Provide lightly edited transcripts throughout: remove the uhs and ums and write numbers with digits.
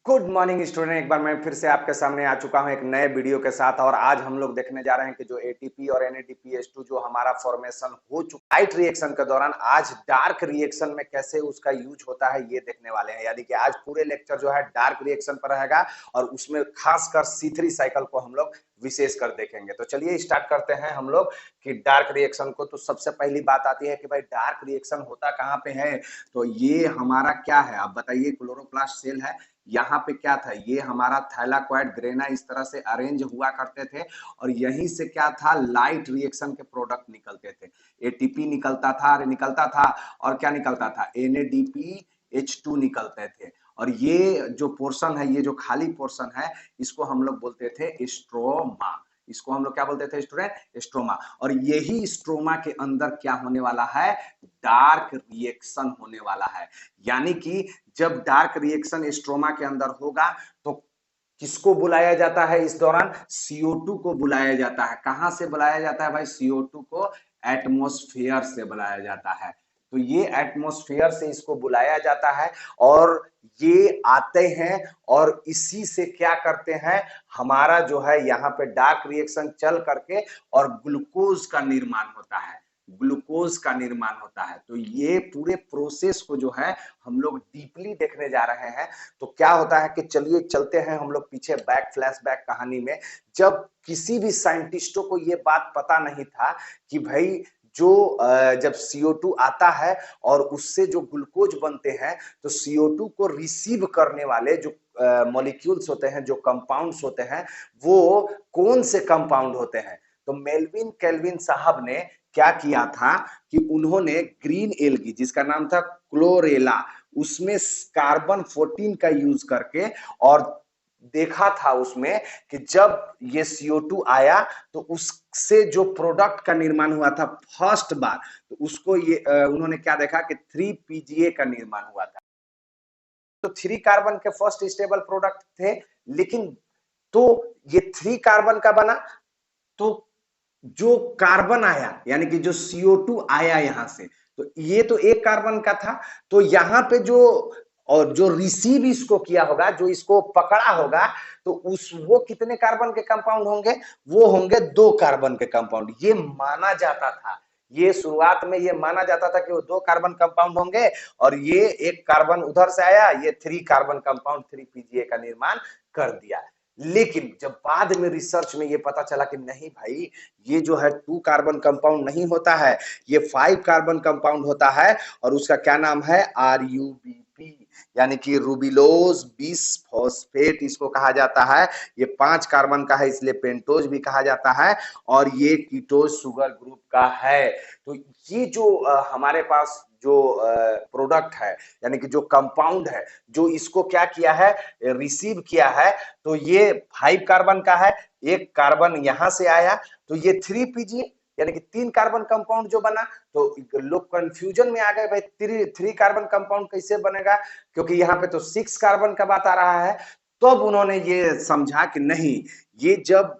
Good morning student, एक बार मैं फिर से आपके सामने आ चुका हूं एक नए वीडियो के साथ। और आज हम लोग देखने जा रहे हैं कि जो एटीपी और एनएडीपीएच2 जो हमारा फॉर्मेशन हो चुका लाइट रिएक्शन के दौरान, आज डार्क रिएक्शन में कैसे उसका यूज होता है ये देखने वाले हैं। यानी कि आज पूरे लेक्चर जो है डार्क रिएक्शन पर रहेगा और उसमें खासकर C3 साइकिल को हम लोग विशेष कर देखेंगे। तो चलिए स्टार्ट करते हैं हम लोग कि डार्क रिएक्शन को। तो सबसे पहली बात आती है कि भाई डार्क रिएक्शन होता कहाँ पे है। तो ये हमारा क्या है, आप बताइए। क्लोरोप्लास्ट सेल है, यहाँ पे क्या था, ये हमारा थैलाकोइड ग्रेना इस तरह से अरेंज हुआ करते थे और यहीं से क्या था, लाइट रिएक्शन के प्रोडक्ट निकलते थे। एटीपी निकलता था और क्या निकलता था, NADPH2 निकलते थे। और ये जो पोर्शन है, ये जो खाली पोर्शन है, इसको हम लोग बोलते थे स्ट्रोमा। इसको हम लोग क्या बोलते थे स्टूडेंट, स्ट्रोमा। और यही स्ट्रोमा के अंदर क्या होने वाला है, डार्क रिएक्शन होने वाला है। यानी कि जब डार्क रिएक्शन स्ट्रोमा के अंदर होगा तो किसको बुलाया जाता है इस दौरान, CO2 को बुलाया जाता है। कहां से बुलाया जाता है भाई, CO2 को एटमॉस्फेयर से बुलाया जाता है। तो ये एटमॉस्फेयर से इसको बुलाया जाता है और ये आते हैं और इसी से क्या करते हैं, हमारा जो है यहाँ पे डार्क रिएक्शन चल करके और ग्लूकोज का निर्माण होता है। ग्लूकोज का निर्माण होता है। तो ये पूरे प्रोसेस को जो है हम लोग डीपली देखने जा रहे हैं। तो क्या होता है कि चलिए चलते हैं हम लोग पीछे, बैक फ्लैशबैक कहानी में। जब किसी भी साइंटिस्टों को ये बात पता नहीं था कि भाई जो जब CO2 आता है और उससे जो ग्लूकोज बनते हैं, तो CO2 को रिसीव करने वाले जो मॉलिक्यूल्स होते हैं, जो कंपाउंड्स होते हैं, वो कौन से कंपाउंड होते हैं। तो मेल्विन केल्विन साहब ने क्या किया था कि उन्होंने ग्रीन एल्गी, जिसका नाम था क्लोरेला, उसमें कार्बन 14 का यूज करके और देखा था उसमें कि जब ये CO2 आया तो उससे जो प्रोडक्ट का निर्माण हुआ था फर्स्ट बार, तो उसको ये उन्होंने क्या देखा कि 3 PGA का निर्माण हुआ था। तो 3 कार्बन के फर्स्ट स्टेबल प्रोडक्ट थे, लेकिन तो ये 3 कार्बन का बना, तो जो कार्बन आया यानी कि जो CO2 आया यहां से, तो ये तो एक कार्बन का था। तो यहाँ पे जो और जो रिसीव इसको किया होगा, जो इसको पकड़ा होगा, तो उस वो कितने कार्बन के कंपाउंड होंगे, वो होंगे 2 कार्बन के कंपाउंड। ये माना जाता था, ये शुरुआत में ये माना जाता था कि वो 2 कार्बन कंपाउंड होंगे और ये एक कार्बन उधर से आया, ये 3 कार्बन कंपाउंड 3 PGA का निर्माण कर दिया। लेकिन जब बाद में रिसर्च में ये पता चला कि नहीं भाई, ये जो है 2 कार्बन कंपाउंड नहीं होता है, ये 5 कार्बन कंपाउंड होता है और उसका क्या नाम है, RUBP, यानी कि रूबिलोज बिसफॉस्फेट इसको कहा जाता है। ये 5 कार्बन का है, इसलिए पेंटोज भी कहा जाता है और ये कीटोज शुगर ग्रुप का है। तो ये जो हमारे पास जो प्रोडक्ट है, यानी कि जो कंपाउंड है, जो इसको क्या किया है, रिसीव किया है, तो ये 5 कार्बन का है, एक कार्बन यहां से आया, तो ये 3 PGA यानी कि 3 कार्बन कंपाउंड जो बना। तो लोग कंफ्यूजन में आ गए, भाई 3 कार्बन कंपाउंड कैसे बनेगा, क्योंकि यहाँ पे तो 6 कार्बन का बात आ रहा है। तब उन्होंने ये समझा कि नहीं, ये जब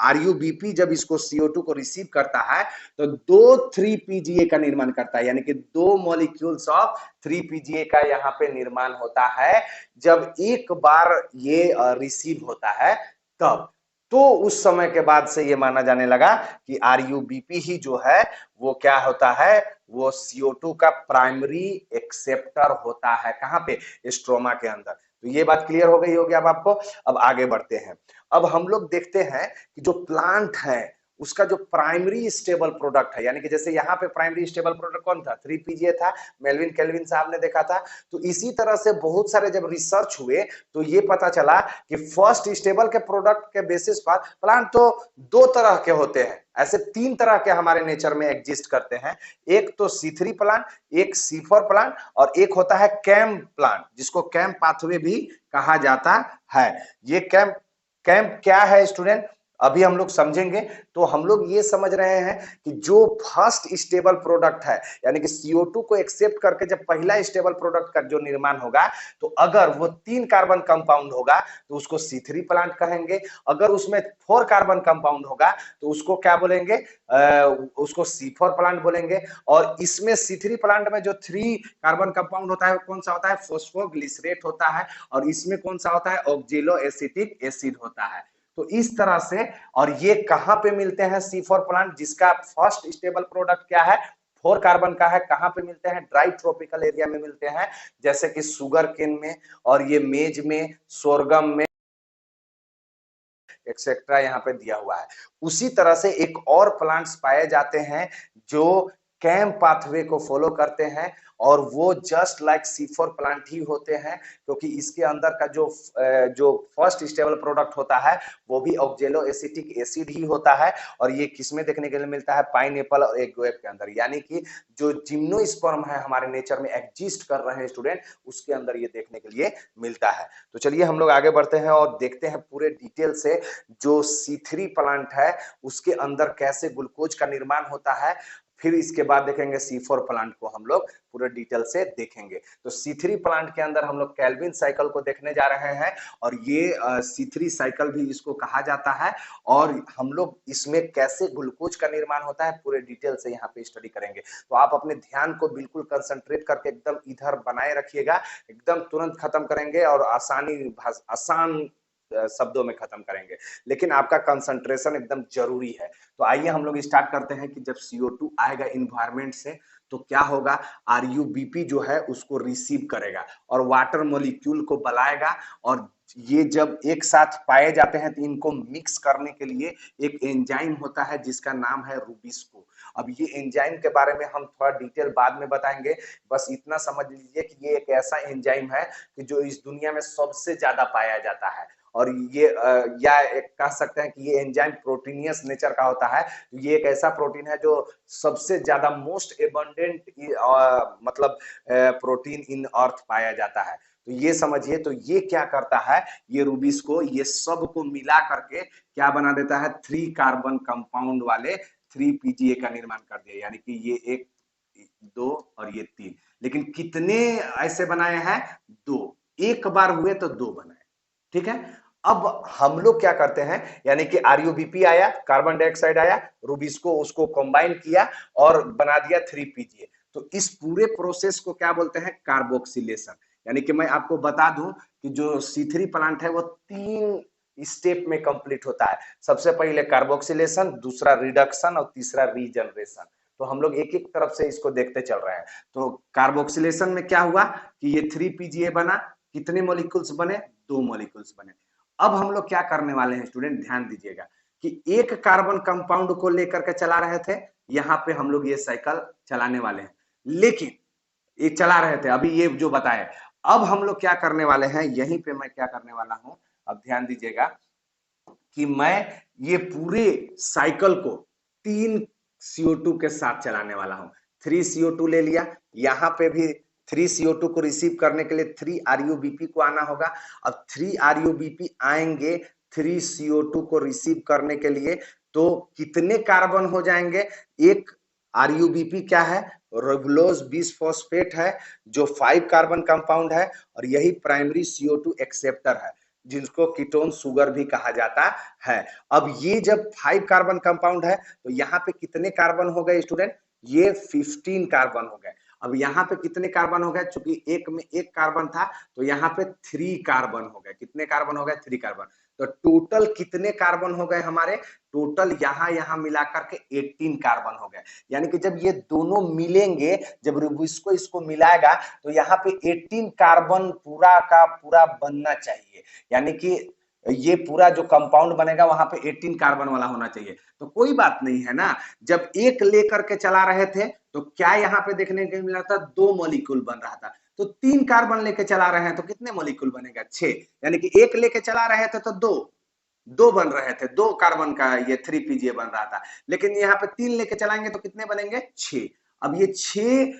RUBP जब इसको CO2 को रिसीव करता है तो 2 3 PGA का निर्माण करता है, यानी कि 2 मॉलिक्यूल्स ऑफ 3 PGA का यहाँ पे निर्माण होता है जब एक बार ये रिसीव होता है तब। तो उस समय के बाद से ये माना जाने लगा कि RUBP ही जो है वो क्या होता है, वो CO2 का प्राइमरी एक्सेप्टर होता है। कहां पे, स्ट्रोमा के अंदर। तो ये बात क्लियर हो गई होगी अब आपको। अब आगे बढ़ते हैं। अब हम लोग देखते हैं कि जो प्लांट है उसका जो प्राइमरी स्टेबल प्रोडक्ट है, यानी कि जैसे यहाँ पे प्राइमरी स्टेबल प्रोडक्ट कौन था, 3 PGA था, मेल्विन केल्विन साहब ने देखा था। तो इसी तरह से बहुत सारे जब रिसर्च हुए तो ये पता चला कि फर्स्ट स्टेबल के प्रोडक्ट के बेसिस पर प्लांट तो 2 तरह के होते हैं। ऐसे 3 तरह के हमारे नेचर में एग्जिस्ट करते हैं। एक तो C3 प्लांट, एक C4 प्लांट और एक होता है कैम प्लांट, जिसको कैम पाथवे भी कहा जाता है। ये कैम क्या है स्टूडेंट, अभी हम लोग समझेंगे। तो हम लोग ये समझ रहे हैं कि जो फर्स्ट स्टेबल प्रोडक्ट है, यानी कि CO2 को एक्सेप्ट करके जब पहला स्टेबल प्रोडक्ट का जो निर्माण होगा, तो अगर वो 3 कार्बन कंपाउंड होगा तो उसको C3 प्लांट कहेंगे। अगर उसमें 4 कार्बन कंपाउंड होगा तो उसको क्या बोलेंगे, उसको C4 प्लांट बोलेंगे। और इसमें C3 प्लांट में जो 3 कार्बन कंपाउंड होता है वो कौन सा होता है, फॉस्फोग्लिसरेट होता है। और इसमें कौन सा होता है, ऑक्जेलो एसिटिक एसिड होता है। तो इस तरह से, और ये कहां पे मिलते हैं C4 प्लांट, जिसका फर्स्ट स्टेबल प्रोडक्ट क्या है, 4 कार्बन का है। कहां पे मिलते हैं, ड्राई ट्रॉपिकल एरिया में मिलते हैं, जैसे कि सुगर केन में, और ये मेज में, सोरगम में, एक्सेट्रा यहाँ पे दिया हुआ है। उसी तरह से एक और प्लांट्स पाए जाते हैं जो कैम पाथवे को फॉलो करते हैं, और वो जस्ट लाइक C4 प्लांट ही होते हैं, क्योंकि इसके अंदर का जो फर्स्ट स्टेबल प्रोडक्ट होता है वो भी ऑक्जेलो एसिटिक एसिड ही होता है। और ये किसमें देखने के लिए मिलता है, पाइनएप्पल और एग वेब के अंदर, यानी कि जो जिम्नोस्पर्म है हमारे नेचर में एग्जिस्ट कर रहे हैं स्टूडेंट, उसके अंदर ये देखने के लिए मिलता है। तो चलिए हम लोग आगे बढ़ते हैं और देखते हैं पूरे डिटेल से जो C3 प्लांट है उसके अंदर कैसे ग्लूकोज का निर्माण होता है। फिर इसके बाद देखेंगे C4 प्लांट को हम लोग पूरे डिटेल से देखेंगे। तो C3 प्लांट के अंदर हम लोग कैल्विन साइकिल को देखने जा रहे हैं, और ये C3 साइकिल भी इसको कहा जाता है। और हम लोग इसमें कैसे ग्लूकोज का निर्माण होता है पूरे डिटेल से यहाँ पे स्टडी करेंगे। तो आप अपने ध्यान को बिल्कुल कंसंट्रेट करके एकदम इधर बनाए रखिएगा, एकदम तुरंत खत्म करेंगे और आसान शब्दों में खत्म करेंगे, लेकिन आपका कंसंट्रेशन एकदम जरूरी है। तो आइए हम लोग स्टार्ट करते हैं कि जब CO2 आएगा इन्वायरमेंट से तो क्या होगा, RUBP जो है उसको रिसीव करेगा और वाटर मॉलिक्यूल को बनाएगा। और ये जब एक साथ पाए जाते हैं तो इनको मिक्स करने के लिए एक एंजाइम होता है जिसका नाम है रूबिस्को। अब ये एंजाइम के बारे में हम थोड़ा डिटेल बाद में बताएंगे, बस इतना समझ लीजिए कि ये एक ऐसा एंजाइम है कि जो इस दुनिया में सबसे ज्यादा पाया जाता है। और ये या एक कह सकते हैं कि ये एंजाइम प्रोटीनियस नेचर का होता है। ये एक ऐसा प्रोटीन है जो सबसे ज्यादा मोस्ट एबंडेंट मतलब प्रोटीन इन अर्थ पाया जाता है। तो ये समझिए, तो ये क्या करता है, ये रूबिस को ये सब को मिला करके क्या बना देता है, 3 कार्बन कंपाउंड वाले 3 PGA का निर्माण कर दिया। यानी कि ये 1 2 और ये 3, लेकिन कितने ऐसे बनाए हैं, 2। एक बार हुए तो 2 बनाए, ठीक है। अब हम लोग क्या करते हैं, यानी कि RUBP आया, कार्बन डाइऑक्साइड आया, रूबिस को उसको कंबाइन किया और बना दिया 3 PGA। तो इस पूरे प्रोसेस को क्या बोलते हैं, कार्बोक्सिलेशन। यानी कि मैं आपको बता दूं कि जो C3 प्लांट है वो 3 स्टेप में कंप्लीट होता है। सबसे पहले कार्बोक्सिलेशन, दूसरा रिडक्शन और तीसरा रीजनरेशन। तो हम लोग एक एक तरफ से इसको देखते चल रहे हैं। तो कार्बोक्सिलेशन में क्या हुआ कि ये 3 PGA बना, कितने मॉलिक्यूल्स बने, 2 मॉलिक्यूल्स बने। अब हम लोग क्या करने वाले हैं स्टूडेंट, ध्यान दीजिएगा कि एक कार्बन कंपाउंड को लेकर के चला रहे थे, यहाँ पे हम लोग ये साइकिल चलाने वाले हैं, लेकिन ये चला रहे थे अभी ये जो बताए। अब हम लोग क्या करने वाले हैं, यहीं पे मैं क्या करने वाला हूं, अब ध्यान दीजिएगा कि मैं ये पूरे साइकिल को 3 CO2 के साथ चलाने वाला हूं। 3 CO2 ले लिया, यहाँ पे भी 3 CO2 को रिसीव करने के लिए 3 RUBP को आना होगा। अब 3 RUBP आएंगे 3 CO2 को रिसीव करने के लिए, तो कितने कार्बन हो जाएंगे, एक RUBP क्या है, रिबुलोज बिसफॉस्फेट है जो 5 कार्बन कंपाउंड है, और यही प्राइमरी CO2 एक्सेप्टर है जिसको कीटोन सुगर भी कहा जाता है। अब ये जब 5 कार्बन कंपाउंड है तो यहाँ पे कितने कार्बन हो गए स्टूडेंट, ये 15 कार्बन हो गए। अब यहाँ पे कितने कार्बन हो गए, चूंकि एक में 1 कार्बन था तो यहाँ पे 3 कार्बन हो गए। कितने कार्बन हो गए, 3 कार्बन। तो टोटल कितने कार्बन हो गए हमारे, टोटल यहाँ मिलाकर के 18 कार्बन हो गए। यानी कि जब ये दोनों मिलेंगे, जब इसको इसको मिलाएगा तो यहाँ पे 18 कार्बन पूरा का पूरा बनना चाहिए। यानी कि ये पूरा जो कंपाउंड बनेगा वहां पे 18 कार्बन वाला होना चाहिए। तो कोई बात नहीं है ना, जब एक लेकर के चला रहे थे तो क्या यहाँ पे देखने को मिला था, 2 मॉलिक्यूल बन रहा था। तो 3 कार्बन लेके चला रहे हैं तो कितने मॉलिक्यूल बनेगा, 6। यानी कि एक लेके चला रहे थे तो 2 बन रहे थे, 2 कार्बन का ये 3 PGA बन रहा था। लेकिन यहाँ पे 3 लेके चलाएंगे तो कितने बनेंगे, 6। अब ये 6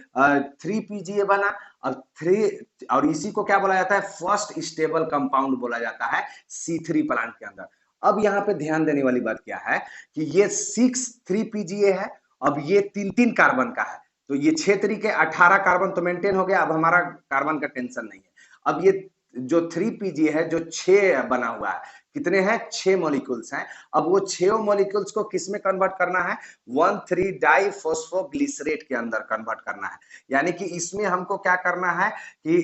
3 PGA बना। अब 3 और इसी को क्या बोला जाता है, फर्स्ट स्टेबल कंपाउंड बोला जाता है C3 प्लांट के अंदर। अब यहाँ पे ध्यान देने वाली बात क्या है कि ये 6 3 PGA है, अब ये 3 3 कार्बन का है, तो ये 6 तरीके 18 कार्बन तो मेंटेन हो गया, अब हमारा कार्बन का टेंशन नहीं है। अब ये जो 3 PGA है, जो 6 बना हुआ है, कितने हैं 6 मॉलिक्यूल्स हैं। अब वो 6 मॉलिक्यूल्स को किस में कन्वर्ट करना है, 1,3 डाइफॉस्फोग्लिसरेट के अंदर कन्वर्ट करना है। यानी कि इसमें हमको क्या करना है कि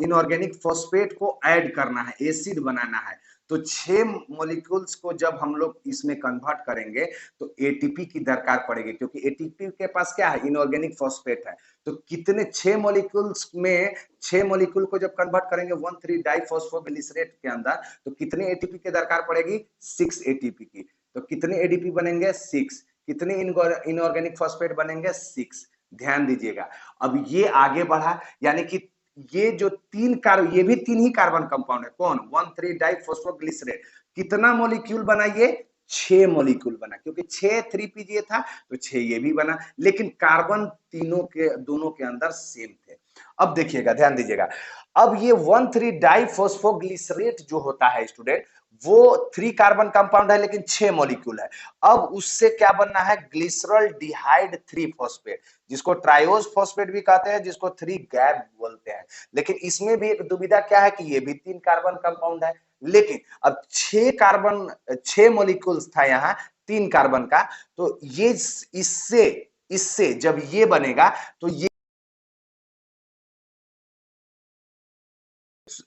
इनऑर्गेनिक फॉस्फेट को ऐड करना है, एसिड बनाना है। तो 6 मॉलिक्यूल्स को जब हम लोग इसमें कन्वर्ट करेंगे तो एटीपी की दरकार पड़ेगी, क्योंकि एटीपी के पास क्या है, इनऑर्गेनिक फॉस्फेट है। तो कितने 6 मॉलिक्यूल्स में 6 मॉलिक्यूल को जब कन्वर्ट करेंगे 1,3 डाइफॉस्फोग्लिसरेट के अंदर, तो कितने एटीपी की दरकार पड़ेगी, 6 एटीपी की। तो कितने एडीपी बनेंगे, 6। कितने इनऑर्गेनिक फॉस्फेट बनेंगे, 6। ध्यान दीजिएगा। अब ये आगे बढ़ा, यानी कि ये जो ये भी 3 ही कार्बन कंपाउंड है, कौन, 1,3 डाइफॉस्फोग्लिसरेट। कितना मॉलिक्यूल बना, ये 6 मॉलिक्यूल बना, क्योंकि 6 3 PGA था तो 6 ये भी बना, लेकिन कार्बन दोनों के अंदर सेम थे। अब देखिएगा, ध्यान दीजिएगा। अब ये 1,3 डाइफॉस्फोग्लिसरेट जो होता है स्टूडेंट, वो 3 कार्बन कंपाउंड है लेकिन 6 मॉलिक्यूल है। अब उससे क्या बनना है, ग्लिसरॉल डिहाइड 3 फॉस्फेट, जिसको ट्रायोज फॉस्फेट भी कहते हैं, जिसको 3 गैप बोलते हैं। लेकिन इसमें भी एक दुविधा क्या है कि ये भी 3 कार्बन कंपाउंड है, लेकिन अब 6 मॉलिक्यूल्स था यहाँ 3 कार्बन का, तो ये इससे इससे जब ये बनेगा तो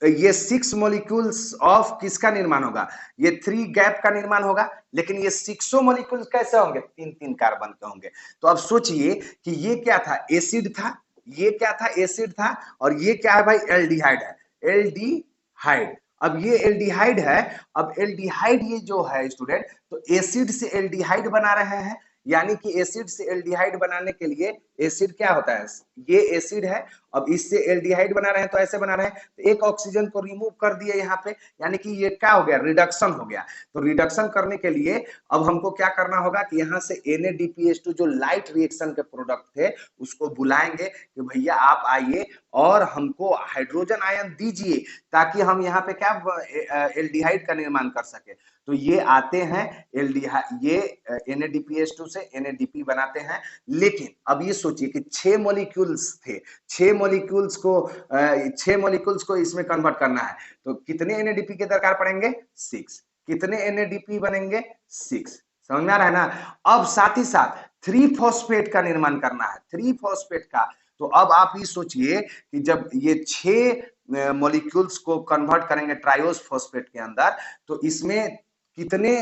ये 6 मॉलिक्यूल्स ऑफ किसका निर्माण होगा, ये 3 गैप का निर्माण होगा। लेकिन ये 6 मॉलिक्यूल्स कैसे होंगे, 3 3 कार्बन के होंगे। तो अब सोचिए कि ये क्या था, एसिड था, ये क्या था, एसिड था, और ये क्या है भाई, एल्डिहाइड है, एल्डिहाइड। अब ये एल्डिहाइड है, अब एल्डिहाइड ये जो है स्टूडेंट, तो एसिड से एल्डिहाइड बना रहे हैं, यानी कि एसिड से एल्डिहाइड बनाने के लिए, एसिड क्या होता है, ये एसिड है, अब इससे एल्डिहाइड बना रहे हैं, तो ऐसे बना रहे हैं, तो एक ऑक्सीजन को रिमूव कर दिए यहाँ पे, यानी कि ये क्या हो गया, रिडक्शन हो गया। तो रिडक्शन करने के लिए अब हमको क्या करना होगा कि यहाँ से NADPH2 जो लाइट रिएक्शन के प्रोडक्ट थे उसको बुलाएंगे कि भैया आप आइए और हमको हाइड्रोजन आयन दीजिए, ताकि हम यहाँ पे क्या एल्डिहाइड का निर्माण कर सके। तो ये आते हैं एल्डिहाइड, ये NADPH2 से NADP बनाते हैं। लेकिन अब ये सोचिए कि 6 मॉलिक्यूल्स थे, 6 मॉलिक्यूल्स को इसमें कन्वर्ट करना है, तो कितने NADP के दरकार पड़ेंगे, 6। कितने NADP बनेंगे, 6। समझ में आ रहा है ना। अब साथ ही साथ 3 फॉस्फेट का निर्माण करना है, 3 फॉस्फेट का। तो अब आप ये सोचिए कि जब ये 6 मॉलिक्यूल्स को कन्वर्ट करेंगे ट्रायोज फॉस्फेट के अंदर, तो इसमें कितने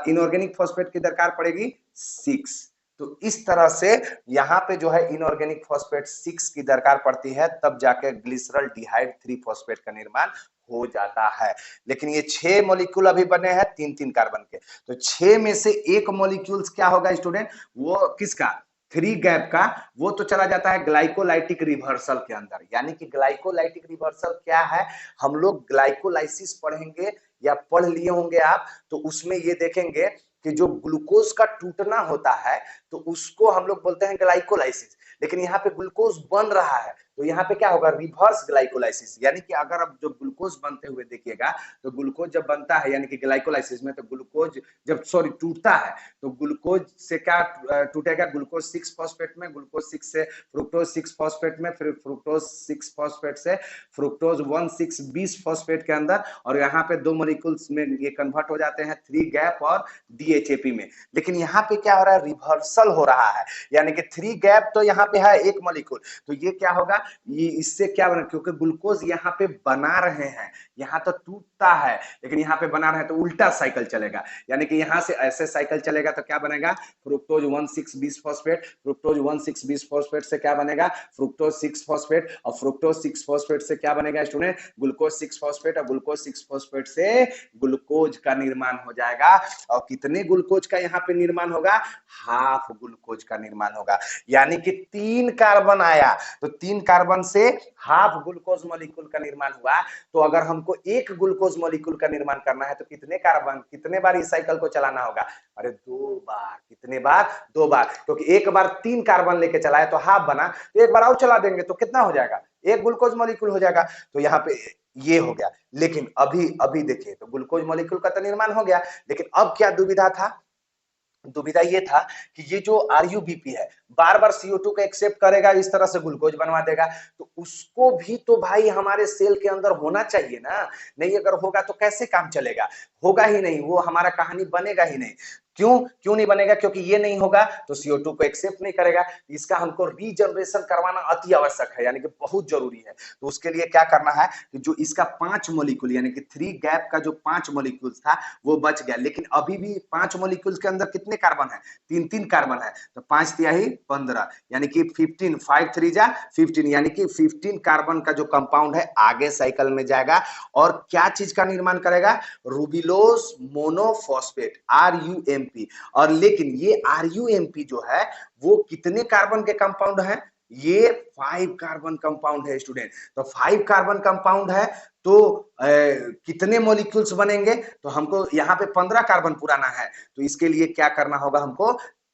इनऑर्गेनिक फॉस्फेट की दरकार पड़ेगी, 6। तो इस तरह से यहाँ पे जो है इनऑर्गेनिक फॉस्फेट 6 की दरकार पड़ती है, तब जाके ग्लिसरॉल डिहाइड 3 फॉस्फेट का निर्माण हो जाता है। लेकिन ये 6 मॉलिक्यूल अभी बने हैं 3 3 कार्बन के, तो 6 में से एक मॉलिक्यूल्स क्या होगा स्टूडेंट, वो किसका, 3 गैप का, वो तो चला जाता है ग्लाइकोलाइटिक रिवर्सल के अंदर। यानी कि ग्लाइकोलाइटिक रिवर्सल क्या है, हम लोग ग्लाइकोलाइसिस पढ़ेंगे या पढ़ लिए होंगे आप, तो उसमें ये देखेंगे कि जो ग्लूकोज का टूटना होता है तो उसको हम लोग बोलते हैं ग्लाइकोलाइसिस। लेकिन यहाँ पे ग्लूकोज बन रहा है तो यहाँ पे क्या होगा, रिवर्स ग्लाइकोलाइसिस। यानी कि अगर अब जो ग्लूकोज बनते हुए देखिएगा, तो ग्लूकोज जब बनता है यानी कि ग्लाइकोलाइसिस में, तो ग्लूकोज जब टूटता है, तो ग्लूकोज से क्या टूटेगा, ग्लूकोज 6 फॉस्फेट में, ग्लूकोज 6 से फ्रुक्टोज 6 फॉस्फेट में, फिर फ्रुक्टोज 6 फॉस्फेट से फ्रुक्टोज 1,6,20 फॉस्फेट के अंदर, और यहाँ पे 2 मॉलिक्यूल्स में ये कन्वर्ट हो जाते हैं 3 गैप और DHAP में। लेकिन यहाँ पे क्या हो रहा है, रिवर्सल हो रहा है, यानी कि 3 गैप तो यहाँ पे है एक मॉलिक्यूल, तो ये क्या होगा, ये इससे क्या बना, क्योंकि ग्लूकोज यहाँ पे बना रहे हैं, यहाँ तो टूटता है लेकिन यहाँ पे बना रहे हैं, तो उल्टा साइकिल चलेगा। यानी कि यहाँ से ऐसे साइकिल चलेगा तो क्या बनेगा, फ्रुक्टोज 1,6,20 फॉस्फेट, फ्रुक्टोज 1,6,20 फॉस्फेट से क्या बनेगा, फ्रुक्टोज 6 फॉस्फेट, और फ्रुक्टोज 6 फॉस्फेट से क्या बनेगा स्टूडेंट, ग्लूकोज 6 फॉस्फेट, और ग्लूकोज 6 फॉस्फेट से ग्लूकोज का निर्माण हो जाएगा। और कितने ग्लूकोज का यहाँ पे निर्माण होगा, हाफ ग्लूकोज का निर्माण होगा। यानी कि 3 कार्बन आया तो 3 कार्बन से हाफ ग्लूकोज मॉलिक्यूल का निर्माण हुआ। तो अगर हमको एक ग्लूकोज मॉलिक्यूल का निर्माण करना है तो कितने कार्बन, कितने बार इस साइकिल को चलाना होगा, अरे 2 बार। कितने बार, 2 बार, क्योंकि एक बार 3 कार्बन लेके चलाए तो हाफ बना, तो एक बार और चला देंगे तो कितना हो जाएगा, एक ग्लूकोज मॉलिक्यूल हो जाएगा। तो यहाँ पे ये हो गया। लेकिन अभी अभी देखिए तो ग्लूकोज मॉलिक्यूल का तो निर्माण हो गया, लेकिन अब क्या दुविधा था? दुविधा ये था कि ये जो आरयूबीपी है बार बार CO2 को एक्सेप्ट करेगा, इस तरह से ग्लूकोज बनवा देगा, तो उसको भी तो भाई हमारे सेल के अंदर होना चाहिए ना। नहीं अगर होगा तो कैसे काम चलेगा? होगा ही नहीं, वो हमारा कहानी बनेगा ही नहीं। क्यों क्यों नहीं बनेगा? क्योंकि ये नहीं होगा तो CO2 को एक्सेप्ट नहीं करेगा। इसका हमको रीजनरेशन करवाना अति आवश्यक है, यानी कि बहुत जरूरी है। तो उसके लिए क्या करना है कि जो इसका 5 मॉलिक्यूल यानी कि 3 गैप का जो 5 मॉलिक्यूल था वो बच गया, लेकिन अभी भी 5 मॉलिक्यूल के अंदर कितने कार्बन है? 3-3 कार्बन है, तो 5 तिहाई 15 यानी कि 15, 5 3 जा 15 यानी कि 15 कार्बन का जो कंपाउंड है आगे साइकिल में जाएगा और क्या चीज का निर्माण करेगा? रूबिलोज मोनोफॉस्फेट RUMP। और लेकिन ये RUMP जो है वो कितने कार्बन के कंपाउंड है? ये 5 कार्बन कंपाउंड है स्टूडेंट। तो 5 कार्बन कंपाउंड है तो कितने मॉलिक्यूल्स बनेंगे? तो हमको यहाँ पे 15 कार्बन पुराना है, तो इसके लिए क्या करना होगा? हमको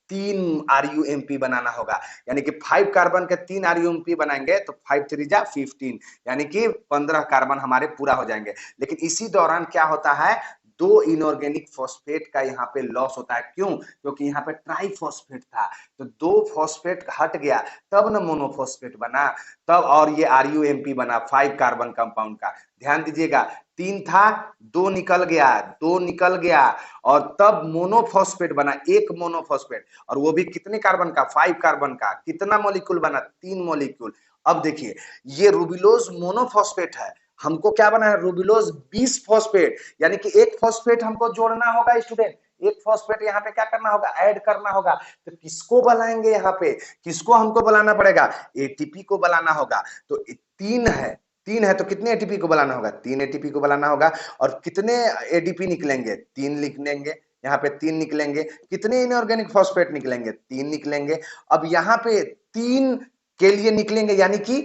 3 RUMP बनाना होगा, यानी कि 5 कार्बन के 3 RUMP बनाएंगे तो 5 3 जा 15 यानी कि 15 कार्बन हमारे पूरा हो जाएंगे। लेकिन इसी दौरान क्या होता है? 2 इनऑर्गेनिक फॉस्फेट का यहाँ पे लॉस होता है। क्यों? क्योंकि यहाँ पे ट्राइफॉस्फेट था, तो 2 फॉस्फेट हट गया तब न मोनोफॉस्फेट बना, तब और ये RUMP बना 5 कार्बन कंपाउंड का। ध्यान दीजिएगा, 3 था, 2 निकल गया, 2 निकल गया और तब मोनोफॉस्फेट बना, एक मोनोफॉस्फेट, और वो भी कितने कार्बन का? 5 कार्बन का। कितना मॉलिक्यूल बना? 3 मॉलिक्यूल। अब देखिए ये रूबिलोज मोनोफॉस्फेट है, हमको क्या बना है? रूबिलोज 20 फॉस्फेट, यानी कि एक फॉस्फेट हमको जोड़ना होगा स्टूडेंट, एक फॉस्फेट यहाँ पे क्या करना होगा? ऐड करना होगा। तो किसको बुलाएंगे यहाँ पे? किसको हमको बुलाना पड़ेगा? एटीपी को बुलाना होगा। तो 3 है, 3 है तो कितने एटीपी को बुलाना होगा? 3 एटीपी को बुलाना होगा। और कितने एडीपी निकलेंगे? 3 निकलेंगे, यहाँ पे 3 निकलेंगे। कितने इनऑर्गेनिक फॉस्फेट निकलेंगे? 3 निकलेंगे। अब यहाँ पे 3 के लिए निकलेंगे, यानी कि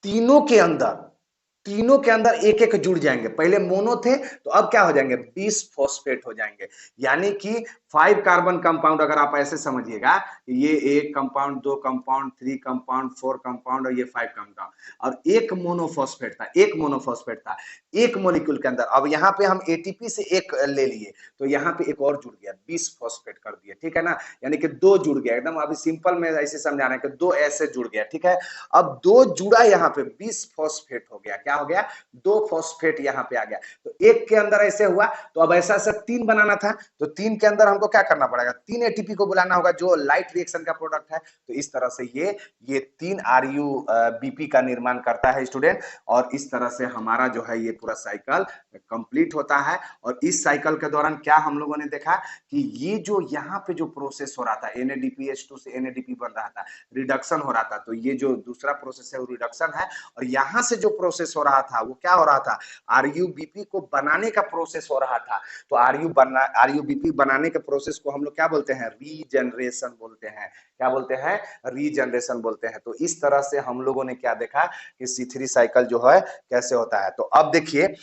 तीनों के अंदर तीनों के अंदर एक एक जुड़ जाएंगे। पहले मोनो थे तो अब क्या हो जाएंगे? 20 फॉस्फेट हो जाएंगे, यानी कि 5 कार्बन कंपाउंड। अगर आप ऐसे समझिएगा, ये एक कंपाउंड, 2 कंपाउंड, 3 कंपाउंड, 4 कंपाउंड और ये 5 कंपाउंड, और एक मोनोफॉस्फेट था, एक मोनोफॉस्फेट था एक मॉलिक्यूल के अंदर। अब यहाँ पे हम एटीपी से एक ले लिए तो यहाँ पे एक और जुड़ गया, 20 फॉस्फेट कर दिए, ठीक है ना? यानी कि 2 जुड़ गया। एकदम अभी सिंपल में ऐसे समझा रहे हैं कि 2 ऐसे जुड़ गया, ठीक है? अब 2 जुड़ा, यहाँ पे 20 फॉस्फेट हो गया। क्या हो गया? 2 फॉस्फेट यहाँ पे आ गया। तो एक के अंदर ऐसे हुआ, तो अब ऐसा ऐसा 3 बनाना था, तो 3 के अंदर हमको क्या करना पड़ेगा? 3 एटीपी को बुलाना होगा जो लाइट रिएक्शन का प्रोडक्ट है। तो इस तरह से ये 3 RUBP का निर्माण करता है स्टूडेंट, और इस तरह से हमारा जो है ये पूरा साइकिल कंप्लीट होता है। और इस साइकिल के दौरान क्या हम लोगों ने देखा कि ये जो यहाँ पे जो प्रोसेस हो रहा था, NADPH2 से NADP बन रहा था, रिडक्शन हो रहा था, तो ये जो दूसरा प्रोसेस है वो रिडक्शन है। और यहाँ से जो प्रोसेस हो रहा था वो क्या हो रहा था? RUBP को बनाने का प्रोसेस हो रहा था। तो RUBP बनाने के प्रोसेस को हम लोग क्या बोलते हैं? रीजनरेशन बोलते हैं। क्या बोलते हैं? रीजनरेशन बोलते हैं। तो इस तरह से हम लोगों ने क्या देखा कि C3 साइकिल जो है कैसे होता है। तो अब देखिए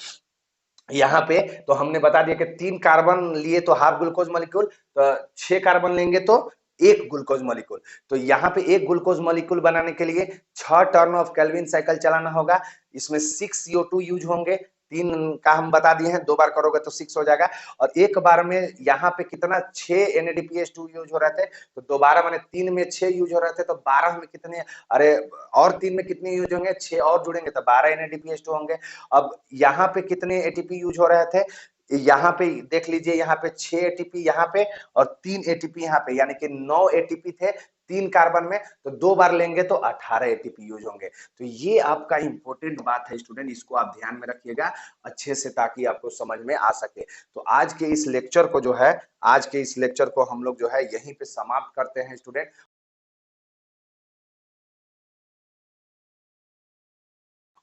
यहाँ पे तो हमने बता दिया कि 3 कार्बन लिए तो हाफ ग्लूकोज मॉलिक्यूल, तो 6 कार्बन लेंगे तो एक ग्लूकोज मॉलिक्यूल। तो यहाँ पे एक ग्लूकोज मॉलिक्यूल बनाने के लिए 6 टर्न ऑफ केल्विन साइकिल चलाना होगा। इसमें 6 CO2 यूज होंगे, 3 का हम बता दिए हैं, 2 बार करोगे तो 6 हो जाएगा। और एक बार में यहाँ पे कितना? 6 NADPH2 यूज हो रहे थे, तो दोबारा मैंने 3 में 6 यूज हो रहे थे, तो 12 में कितने? अरे और 3 में कितने यूज होंगे? 6 और जुड़ेंगे तो 12 NADPH2 होंगे। अब यहाँ पे कितने एटीपी यूज हो रहे थे? यहाँ पे देख लीजिए, यहाँ पे 6 एटीपी यहाँ पे और 3 एटीपी यहाँ पे, यानी कि 9 एटीपी थे 3 कार्बन में, तो 2 बार लेंगे तो 18 एटीपी यूज होंगे। तो ये आपका इंपॉर्टेंट बात है स्टूडेंट, इसको आप ध्यान में रखिएगा अच्छे से, ताकि आपको समझ में आ सके। तो आज के इस लेक्चर को जो है, आज के इस लेक्चर को हम लोग जो है यहीं पे समाप्त करते हैं स्टूडेंट।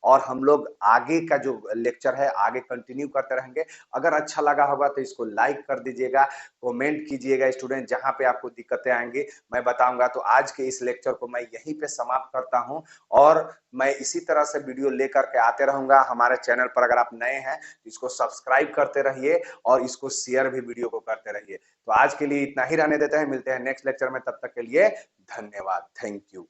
और हम लोग आगे का जो लेक्चर है आगे कंटिन्यू करते रहेंगे। अगर अच्छा लगा होगा तो इसको लाइक कर दीजिएगा, कमेंट कीजिएगा स्टूडेंट, जहां पे आपको दिक्कतें आएंगी मैं बताऊंगा। तो आज के इस लेक्चर को मैं यहीं पे समाप्त करता हूं, और मैं इसी तरह से वीडियो लेकर के आते रहूंगा हमारे चैनल पर। अगर आप नए हैं तो इसको सब्सक्राइब करते रहिए और इसको शेयर भी वीडियो को करते रहिए। तो आज के लिए इतना ही रहने देते हैं, मिलते हैं नेक्स्ट लेक्चर में, तब तक के लिए धन्यवाद, थैंक यू।